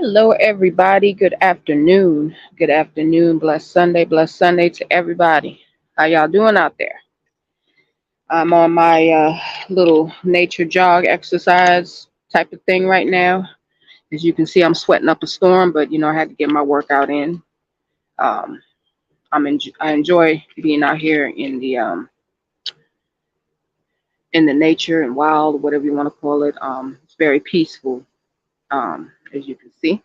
Hello, everybody. Good afternoon. Good afternoon. Blessed Sunday. Blessed Sunday to everybody. How y'all doing out there? I'm on my little nature jog exercise type of thing right now. As you can see, I'm sweating up a storm, but I had to get my workout in. Um, I enjoy being out here in the nature and wild, whatever you want to call it. It's very peaceful, as you can see.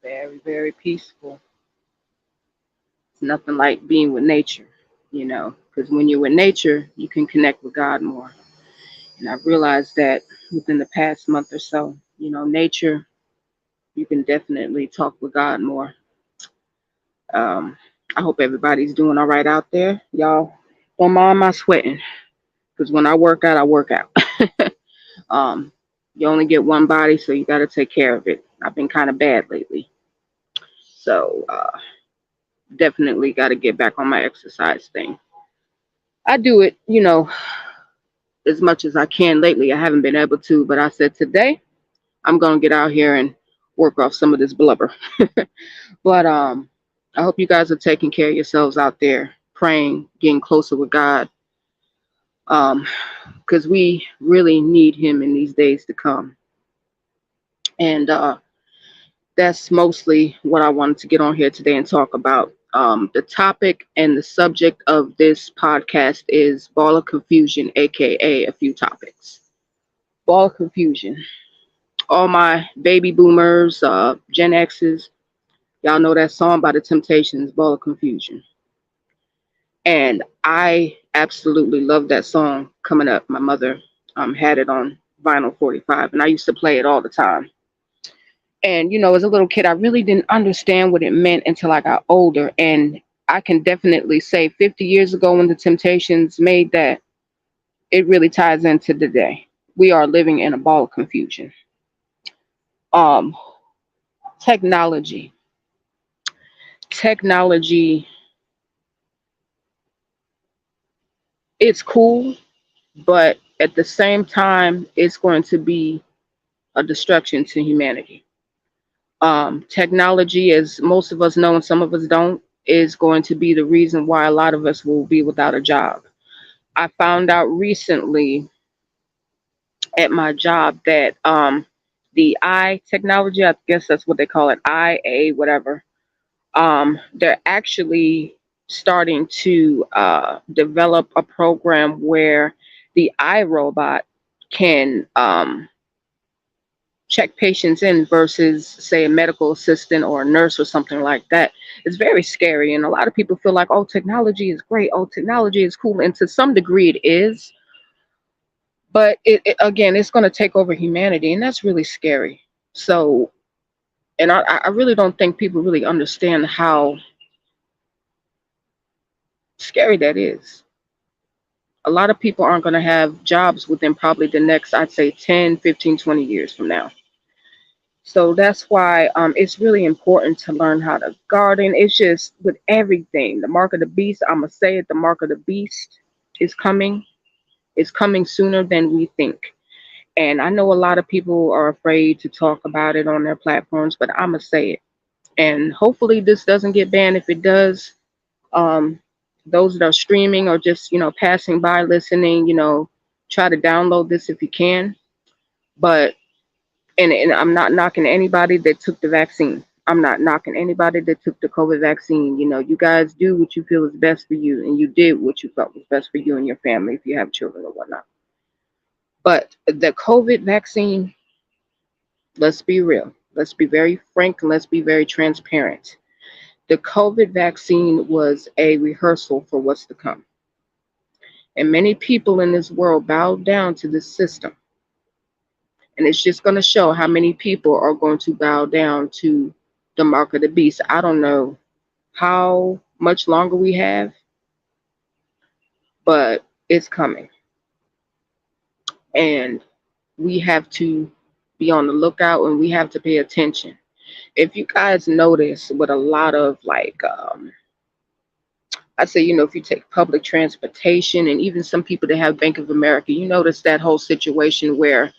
Very, very peaceful. It's nothing like being with nature, because when you're with nature, you can connect with God more. And I've realized that within the past month or so, nature, you can definitely talk with God more. Um, I hope everybody's doing all right out there. Y'all don't mind my sweating, because when I work out, I work out. um, you only get one body, so you got to take care of it. I've been kind of bad lately. So definitely got to get back on my exercise thing. I do it, as much as I can lately. I haven't been able to, but I said today I'm gonna get out here and work off some of this blubber. But I hope you guys are taking care of yourselves out there, praying, getting closer with God, because we really need Him in these days to come. And that's mostly what I wanted to get on here today and talk about. The topic and the subject of this podcast is ball of confusion, aka a few topics. Ball of confusion. All my baby boomers, Gen X's, y'all know that song by the Temptations, Ball of Confusion. And I absolutely love that song coming up. My mother had it on vinyl 45, and I used to play it all the time. And, as a little kid, I really didn't understand what it meant until I got older. And I can definitely say 50 years ago when the Temptations made that, it really ties into today. We are living in a ball of confusion. Um, technology. Technology, it's cool, but at the same time, it's going to be a destruction to humanity. Technology, as most of us know and some of us don't, is going to be the reason why a lot of us will be without a job. I found out recently at my job that the I technology, I guess that's what they call it, IA, whatever, they're actually starting to develop a program where the iRobot can check patients in versus, say, a medical assistant or a nurse or something like that. It's very scary. And a lot of people feel like, oh, technology is great. Oh, technology is cool. And to some degree, it is. But again, it's going to take over humanity. And that's really scary. So, and I really don't think people really understand how scary that is. A lot of people aren't going to have jobs within probably the next, I'd say, 10, 15, 20 years from now. So that's why it's really important to learn how to garden. It's just with everything. The mark of the beast, I'm going to say it, the mark of the beast is coming. It's coming sooner than we think. And I know a lot of people are afraid to talk about it on their platforms, but I'm going to say it. And hopefully this doesn't get banned. If it does, um, those that are streaming or just, passing by, listening, try to download this if you can. But and I'm not knocking anybody that took the vaccine. I'm not knocking anybody that took the COVID vaccine. You guys do what you feel is best for you, and you did what you felt was best for you and your family if you have children or whatnot. But the COVID vaccine, let's be real. Let's be very frank and let's be very transparent. The COVID vaccine was a rehearsal for what's to come. And many people in this world bowed down to this system. And it's just going to show how many people are going to bow down to the mark of the beast. I don't know how much longer we have, but it's coming. And we have to be on the lookout and we have to pay attention. If you guys notice with a lot of like I say, if you take public transportation and even some people that have Bank of America, you notice that whole situation where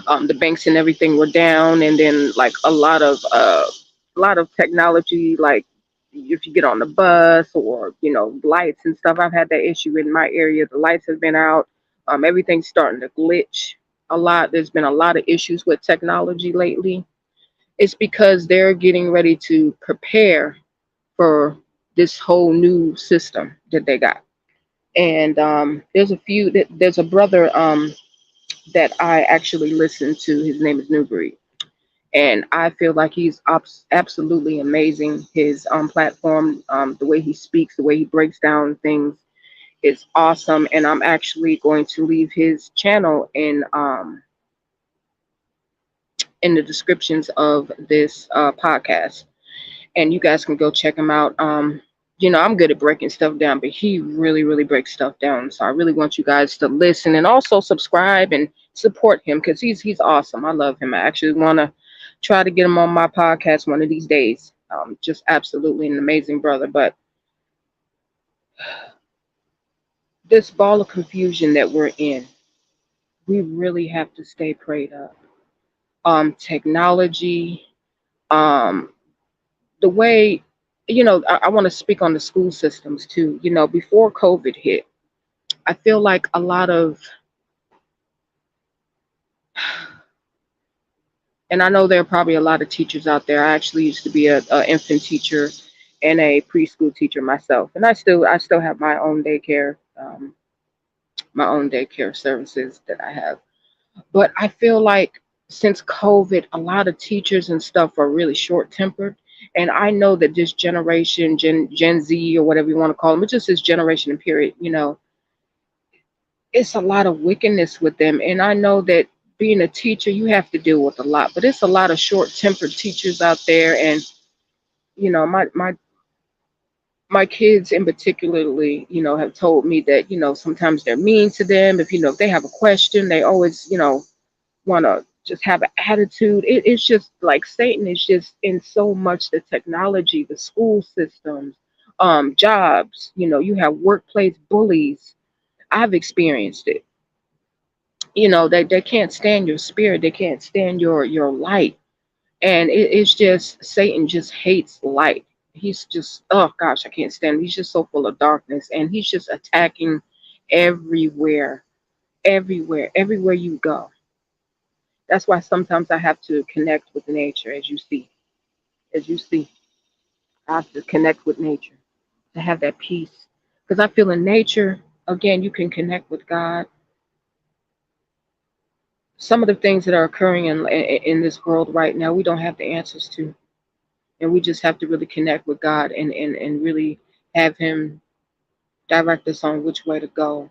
the banks and everything were down, and then like a lot of technology, like if you get on the bus or lights and stuff. I've had that issue in my area. The lights have been out. Everything's starting to glitch a lot. There's been a lot of issues with technology lately. It's because they're getting ready to prepare for this whole new system that they got. And there's a brother that I actually listen to. His name is Newbury. And I feel like he's absolutely amazing. His platform, the way he speaks, the way he breaks down things is awesome. And I'm actually going to leave his channel in the descriptions of this podcast, and you guys can go check him out. I'm good at breaking stuff down, but he really, really breaks stuff down. So I really want you guys to listen and also subscribe and support him because he's awesome. I love him. I actually want to try to get him on my podcast one of these days. Just absolutely an amazing brother. But this ball of confusion that we're in, we really have to stay prayed up. Technology, um, the way, I want to speak on the school systems too. Before COVID hit, I feel like a lot of, and I know there are probably a lot of teachers out there. I actually used to be a infant teacher and a preschool teacher myself, and I still have my own daycare services that I have. But I feel like since COVID, a lot of teachers and stuff are really short tempered. And I know that this generation, Gen Z or whatever you want to call them, it's just this generation and period, it's a lot of wickedness with them. And I know that being a teacher, you have to deal with a lot, but it's a lot of short tempered teachers out there. And, my kids in particularly, have told me that, sometimes they're mean to them. If they have a question, they always, want to just have an attitude. It's just like Satan is just in so much the technology, the school systems, jobs. You have workplace bullies. I've experienced it. They can't stand your spirit. They can't stand your light. And it's just Satan just hates light. He's just, oh gosh, I can't stand him. He's just so full of darkness, and he's just attacking everywhere, everywhere you go. That's why sometimes I have to connect with nature, as you see, I have to connect with nature to have that peace. Because I feel in nature, again, you can connect with God. Some of the things that are occurring in this world right now, we don't have the answers to. And we just have to really connect with God and really have Him direct us on which way to go.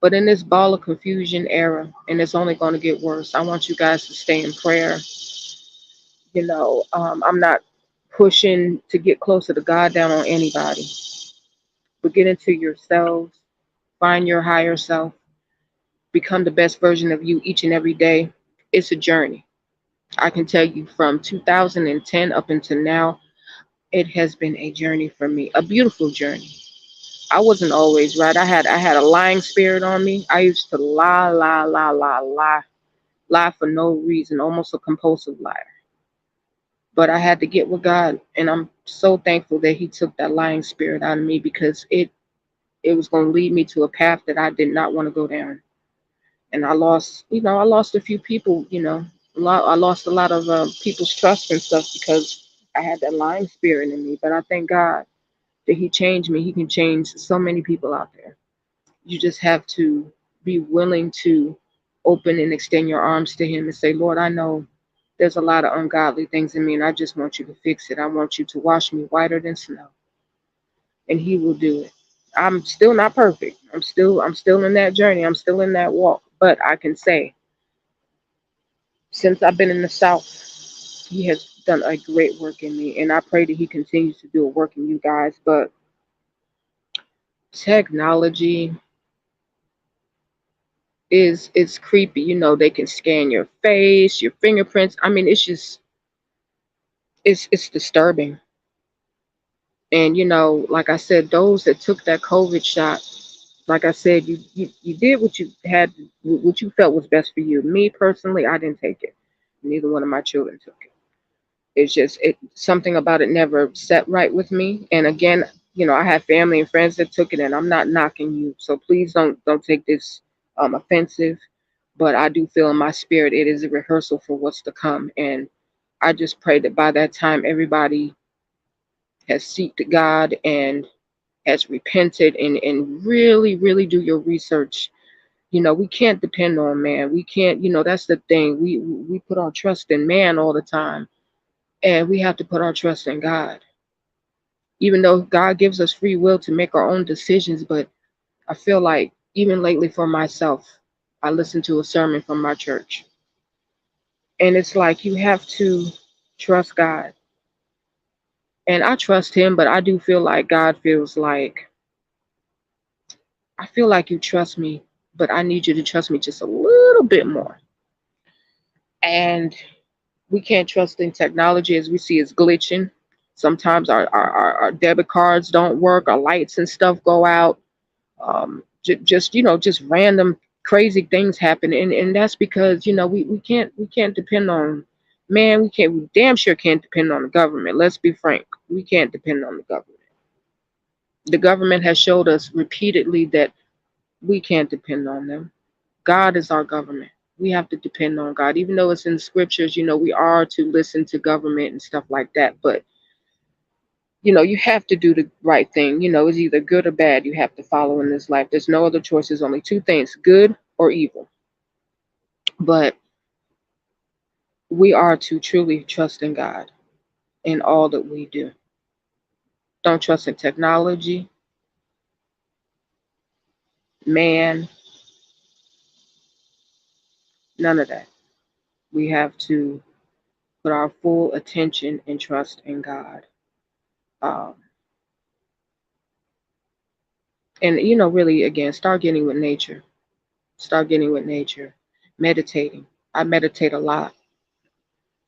But in this ball of confusion era, and it's only going to get worse, I want you guys to stay in prayer. I'm not pushing to get closer to God down on anybody, but get into yourselves, find your higher self, become the best version of you each and every day. It's a journey. I can tell you from 2010 up until now, it has been a journey for me, a beautiful journey. I wasn't always right. I had a lying spirit on me. I used to lie, lie, lie, lie, lie, lie for no reason, almost a compulsive liar. But I had to get with God, and I'm so thankful that He took that lying spirit out of me because it was going to lead me to a path that I did not want to go down. And I lost a few people, I lost a lot of people's trust and stuff because I had that lying spirit in me. But I thank God that He changed me. He can change so many people out there. You just have to be willing to open and extend your arms to Him and say, Lord, I know there's a lot of ungodly things in me, and I just want you to fix it. I want you to wash me whiter than snow, and He will do it. I'm still not perfect. I'm still in that journey. I'm still in that walk. But I can say, since I've been in the South, He has done a great work in me, and I pray that He continues to do a work in you guys. But technology is creepy. They can scan your face, your fingerprints. I mean, it's disturbing. And like I said, those that took that COVID shot, like I said, you did what you had, what you felt was best for you. Me personally, I didn't take it. Neither one of my children took it. It's just something about it never set right with me. And again, I have family and friends that took it, and I'm not knocking you, so please don't take this offensive. But I do feel in my spirit it is a rehearsal for what's to come, and I just pray that by that time everybody has seeked God and has repented and really, really do your research. We can't depend on man. We can't, that's the thing. We put our trust in man all the time, and we have to put our trust in God. Even though God gives us free will to make our own decisions, but I feel like even lately for myself, I listened to a sermon from my church, and it's like you have to trust God. And I trust him, but I do feel like God feels like, I feel like you trust me, but I need you to trust me just a little bit more. And we can't trust in technology, as we see it's glitching. Sometimes our debit cards don't work, our lights and stuff go out. Just random crazy things happen, and that's because we can't depend on man. We damn sure can't depend on the government. Let's be frank, we can't depend on the government. The government has showed us repeatedly that we can't depend on them. God is our government. We have to depend on God, even though it's in the scriptures. We are to listen to government and stuff like that, but you have to do the right thing. It's either good or bad. You have to follow in this life. There's no other choice. There's only two things: good or evil. But we are to truly trust in God in all that we do. Don't trust in technology, man, none of that. We have to put our full attention and trust in God. Um, and, really, again, start getting with nature. Start getting with nature. Meditating. I meditate a lot.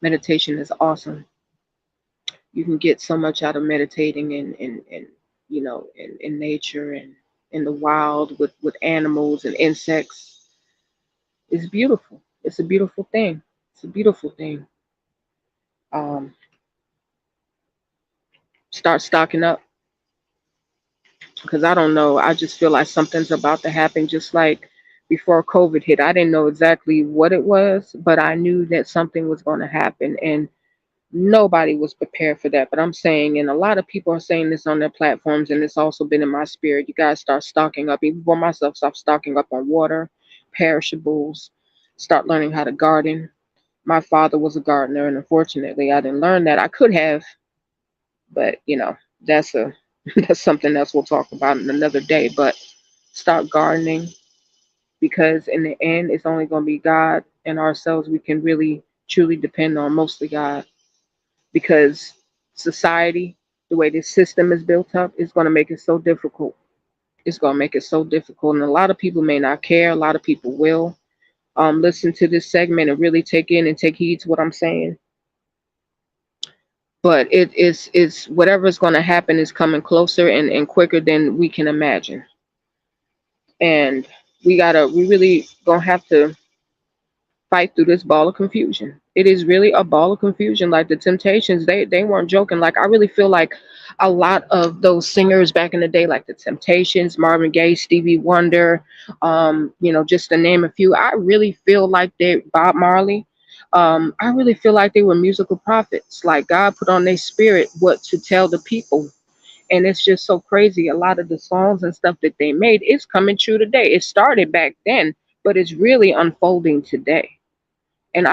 Meditation is awesome. You can get so much out of meditating in nature and in the wild with animals and insects. It's beautiful. It's a beautiful thing. It's a beautiful thing. Um, Start stocking up, because I don't know. I just feel like something's about to happen. Just like before COVID hit, I didn't know exactly what it was, but I knew that something was going to happen, and nobody was prepared for that. But I'm saying, and a lot of people are saying this on their platforms, and it's also been in my spirit. You guys start stocking up. Even for myself, stop stocking up on water, perishables. Start learning how to garden. My father was a gardener, and unfortunately, I didn't learn that. I could have, but that's a that's something else we'll talk about in another day. But start gardening, because in the end, it's only going to be God and ourselves we can really truly depend on, mostly God, because society, the way this system is built up, is going to make it so difficult. It's going to make it so difficult, and a lot of people may not care. A lot of people will listen to this segment and really take in and take heed to what I'm saying. But it's whatever is going to happen is coming closer and quicker than we can imagine. And we really gonna have to fight through this ball of confusion. It is really a ball of confusion. Like the Temptations, they weren't joking. Like I really feel like a lot of those singers back in the day, like the Temptations, Marvin Gaye, Stevie Wonder, just to name a few, I really feel like Bob Marley. I really feel like they were musical prophets. Like God put on their spirit what to tell the people, and it's just so crazy. A lot of the songs and stuff that they made is coming true today. It started back then, but it's really unfolding today. And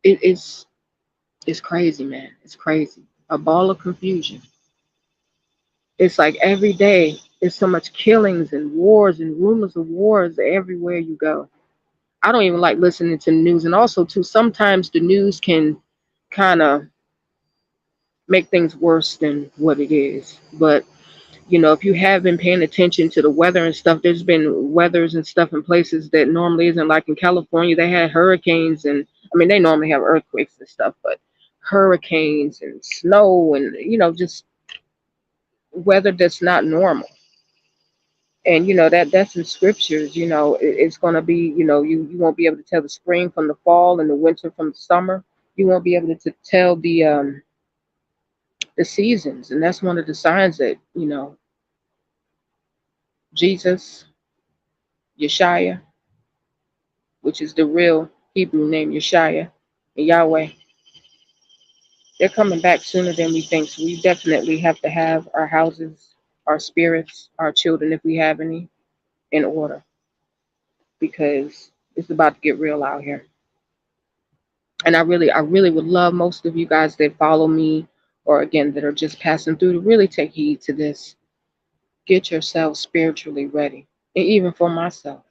it's crazy, man. It's crazy. A ball of confusion. It's like every day there's so much killings and wars and rumors of wars everywhere you go. I don't even like listening to the news, and also too sometimes the news can kind of make things worse than what it is. But if you have been paying attention to the weather and stuff, there's been weathers and stuff in places that normally isn't. Like in California, they had hurricanes, and I mean, they normally have earthquakes and stuff, but hurricanes and snow and, just weather that's not normal. And that's in scriptures. It's going to be, you won't be able to tell the spring from the fall and the winter from the summer. You won't be able to tell the seasons. And that's one of the signs that, Jesus, Yeshaya, which is the real Hebrew name, Yeshaya and Yahweh, they're coming back sooner than we think. So we definitely have to have our houses, our spirits, our children, if we have any, in order, because it's about to get real out here. And I really would love most of you guys that follow me, or again that are just passing through, to really take heed to this. Get yourself spiritually ready. And even for myself,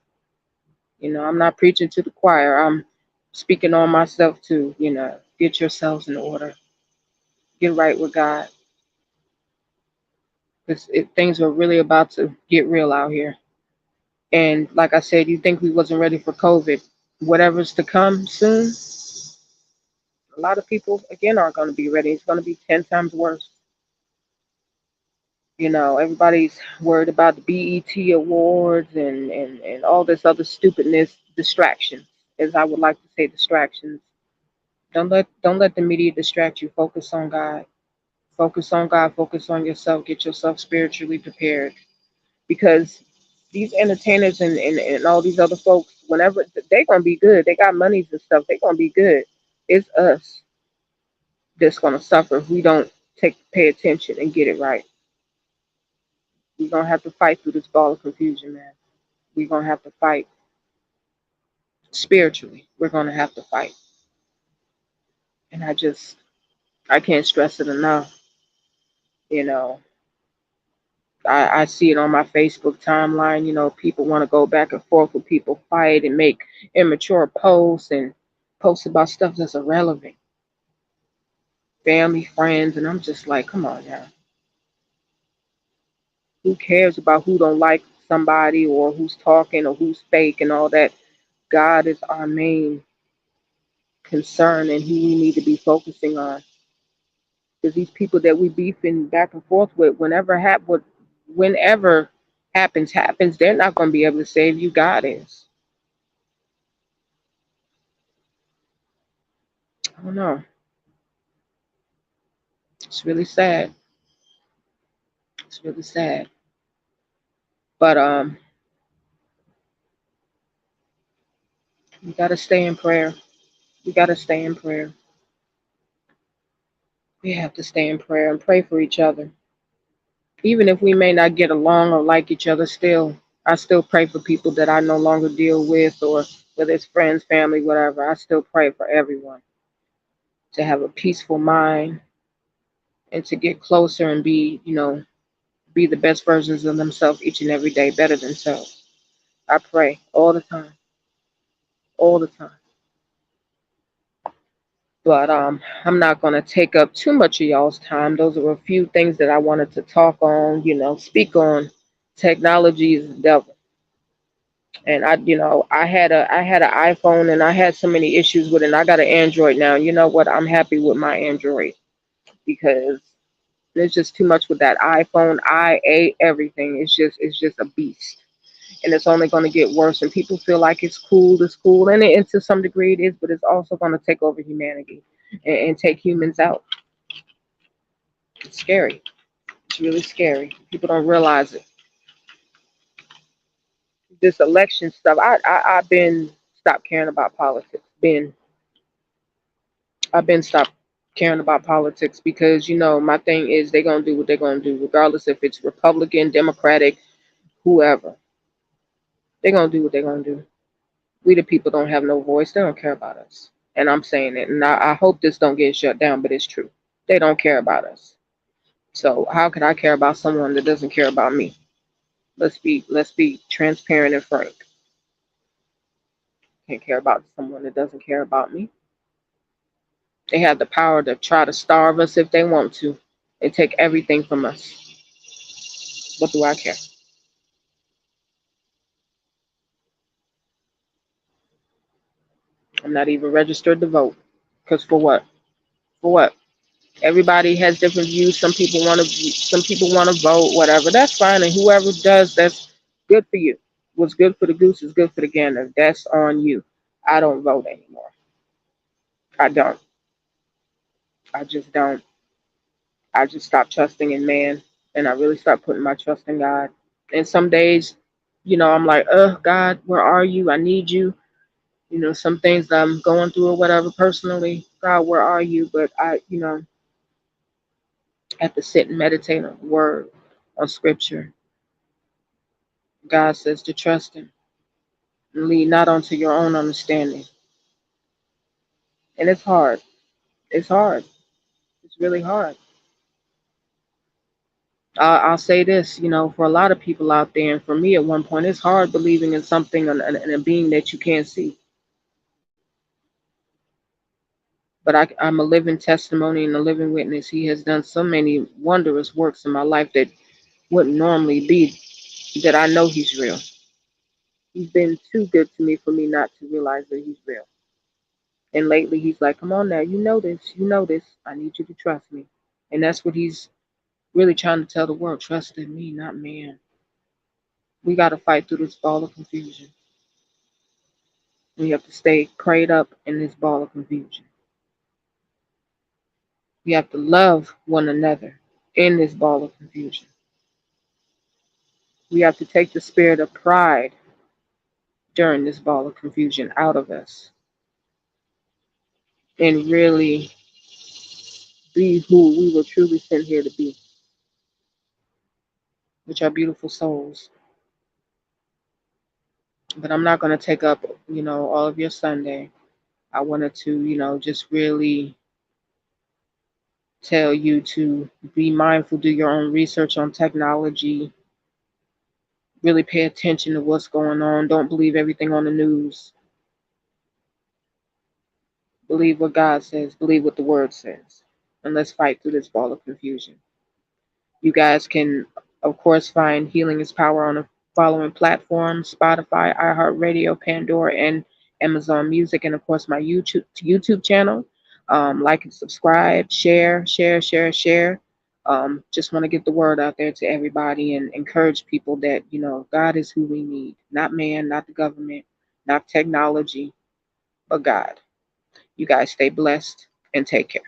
I'm not preaching to the choir. I'm speaking on myself too. Get yourselves in order. Get right with God, because things are really about to get real out here. And like I said, you think we wasn't ready for COVID? Whatever's to come soon, a lot of people again aren't going to be ready. It's going to be 10 times worse. Everybody's worried about the BET awards and all this other stupidness, distractions, as I would like to say, distractions. Don't let the media distract you. Focus on God. Focus on God. Focus on yourself. Get yourself spiritually prepared, because these entertainers and all these other folks, whenever they're gonna be good, they got monies and stuff. They're gonna be good. It's us that's gonna suffer if we don't pay attention and get it right. We're gonna have to fight through this ball of confusion, man. We're gonna have to fight spiritually. We're gonna have to fight. And I can't stress it enough. You know, I see it on my Facebook timeline. People want to go back and forth with people, fight and make immature posts and post about stuff that's irrelevant. Family, friends, and I'm just like, come on now. Who cares about who don't like somebody or who's talking or who's fake and all that? God is our main concern and who we need to be focusing on. Because these people that we beefing back and forth with, whenever happens, they're not going to be able to save you. God is. I don't know. It's really sad. It's really sad. But we gotta stay in prayer. We gotta stay in prayer. We have to stay in prayer and pray for each other. Even if we may not get along or like each other, still, I still pray for people that I no longer deal with, or whether it's friends, family, whatever. I still pray for everyone to have a peaceful mind and to get closer and be the best versions of themselves each and every day, better themselves. I pray all the time, all the time. But I'm not going to take up too much of y'all's time. Those are a few things that I wanted to talk on, speak on. Technology is the devil. And I had an iPhone and I had so many issues with it. And I got an Android now. You know what? I'm happy with my Android, because there's just too much with that iPhone. Everything. It's just a beast, and it's only going to get worse. And people feel like it's cool, and to some degree it is, but it's also going to take over humanity and take humans out. It's scary. It's really scary. People don't realize it. This election stuff. I've been stopped caring about politics. I've been stopped caring about politics, because my thing is they're gonna do what they're gonna do, regardless if it's Republican, Democratic, whoever. They're gonna do what they're gonna do. We the people don't have no voice. They don't care about us. And I'm saying it, and I hope this don't get shut down, but it's true. They don't care about us. So how could I care about someone that doesn't care about me? Let's be transparent and frank. Can't care about someone that doesn't care about me. They have the power to try to starve us if they want to and take everything from us. What do I care? I'm not even registered to vote. Because for what? For what? Everybody has different views. Some people want to vote, whatever. That's fine. And whoever does, that's good for you. What's good for the goose is good for the gander. That's on you. I don't vote anymore. I don't. I just don't. I just stopped trusting in man, and I really stopped putting my trust in God. And some days, I'm like, God, where are you? I need you. Some things that I'm going through or whatever personally, God, where are you? But I have to sit and meditate on the word, on scripture. God says to trust him and lean not onto your own understanding. And it's hard. It's hard. It's really hard. I'll say this, for a lot of people out there, and for me at one point, it's hard believing in something and a being that you can't see. But I'm a living testimony and a living witness. He has done so many wondrous works in my life that wouldn't normally be, that I know he's real. He's been too good to me for me not to realize that he's real. And lately he's like, come on now, you know this. I need you to trust me. And that's what he's really trying to tell the world. Trust in me, not man. We got to fight through this ball of confusion. We have to stay prayed up in this ball of confusion. We have to love one another in this ball of confusion. We have to take the spirit of pride during this ball of confusion out of us and really be who we were truly sent here to be, which are beautiful souls. But I'm not going to take up, all of your Sunday. I wanted to, just really tell you to be mindful, do your own research on technology, really pay attention to what's going on. Don't believe everything on the news. Believe what God says, believe what the word says. And let's fight through this ball of confusion. You guys can, of course, find Healing is Power on the following platforms: Spotify, iHeartRadio, Pandora, and Amazon Music, and of course my YouTube channel. Like and subscribe, share, share, share, share. Just want to get the word out there to everybody and encourage people that God is who we need, not man, not the government, not technology, but God. You guys stay blessed and take care.